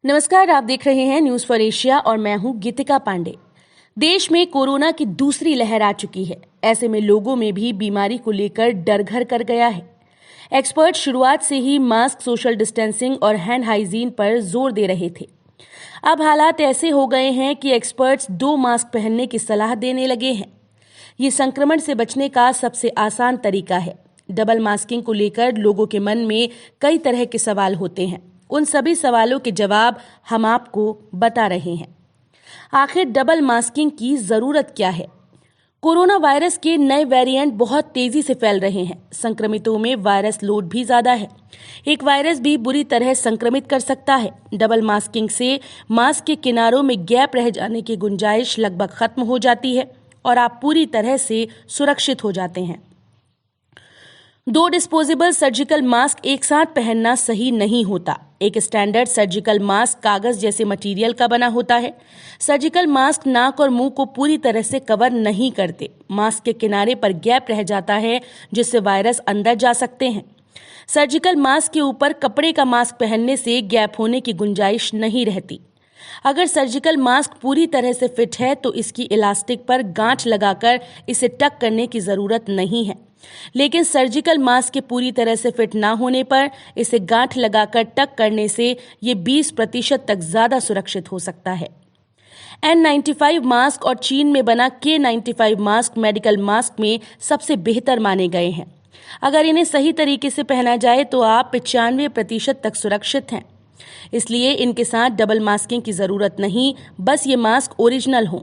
नमस्कार, आप देख रहे हैं न्यूज फॉर एशिया और मैं हूं गीतिका पांडे। देश में कोरोना की दूसरी लहर आ चुकी है। ऐसे में लोगों में भी बीमारी को लेकर डर घर कर गया है। एक्सपर्ट शुरुआत से ही मास्क, सोशल डिस्टेंसिंग और हैंड हाइजीन पर जोर दे रहे थे। अब हालात ऐसे हो गए हैं कि एक्सपर्ट्स 2 मास्क पहनने की सलाह देने लगे हैं। ये संक्रमण से बचने का सबसे आसान तरीका है। डबल मास्किंग को लेकर लोगों के मन में कई तरह के सवाल होते हैं। उन सभी सवालों के जवाब हम आपको बता रहे हैं। आखिर डबल मास्किंग की जरूरत क्या है? कोरोना वायरस के नए वेरिएंट बहुत तेजी से फैल रहे हैं। संक्रमितों में वायरस लोड भी ज्यादा है। एक वायरस भी बुरी तरह संक्रमित कर सकता है। डबल मास्किंग से मास्क के किनारों में गैप रह जाने की गुंजाइश लगभग खत्म हो जाती है और आप पूरी तरह से सुरक्षित हो जाते हैं। 2 डिस्पोजेबल सर्जिकल मास्क एक साथ पहनना सही नहीं होता। एक स्टैंडर्ड सर्जिकल मास्क कागज जैसे मटेरियल का बना होता है। सर्जिकल मास्क नाक और मुंह को पूरी तरह से कवर नहीं करते। मास्क के किनारे पर गैप रह जाता है जिससे वायरस अंदर जा सकते हैं। सर्जिकल मास्क के ऊपर कपड़े का मास्क पहनने से गैप होने की गुंजाइश नहीं रहती। अगर सर्जिकल मास्क पूरी तरह से फिट है तो इसकी इलास्टिक पर गांठ लगाकर इसे टक करने की जरूरत नहीं है। लेकिन सर्जिकल मास्क के पूरी तरह से फिट ना होने पर इसे गांठ लगाकर टक करने से ये 20% तक ज्यादा सुरक्षित हो सकता है। N95 मास्क और चीन में बना K95 मास्क मेडिकल मास्क में सबसे बेहतर माने गए हैं। अगर इन्हें सही तरीके से पहना जाए तो आप 95% तक सुरक्षित हैं। इसलिए इनके साथ डबल मास्किंग की जरूरत नहीं, बस ये मास्क ओरिजिनल हो,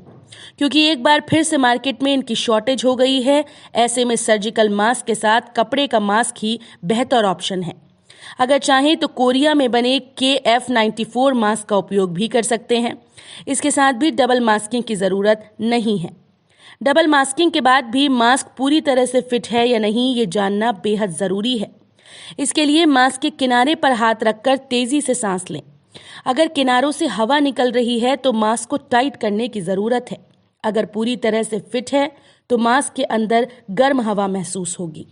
क्योंकि एक बार फिर से मार्केट में इनकी शॉर्टेज हो गई है। ऐसे में सर्जिकल मास्क के साथ कपड़े का मास्क ही बेहतर ऑप्शन है। अगर चाहें तो कोरिया में बने KF94 मास्क का उपयोग भी कर सकते हैं। इसके साथ भी डबल मास्किंग की जरूरत नहीं है। डबल मास्किंग के बाद भी मास्क पूरी तरह से फिट है या नहीं, ये जानना बेहद जरूरी है। इसके लिए मास्क के किनारे पर हाथ रखकर तेजी से सांस लें। अगर किनारों से हवा निकल रही है तो मास्क को टाइट करने की जरूरत है। अगर पूरी तरह से फिट है तो मास्क के अंदर गर्म हवा महसूस होगी।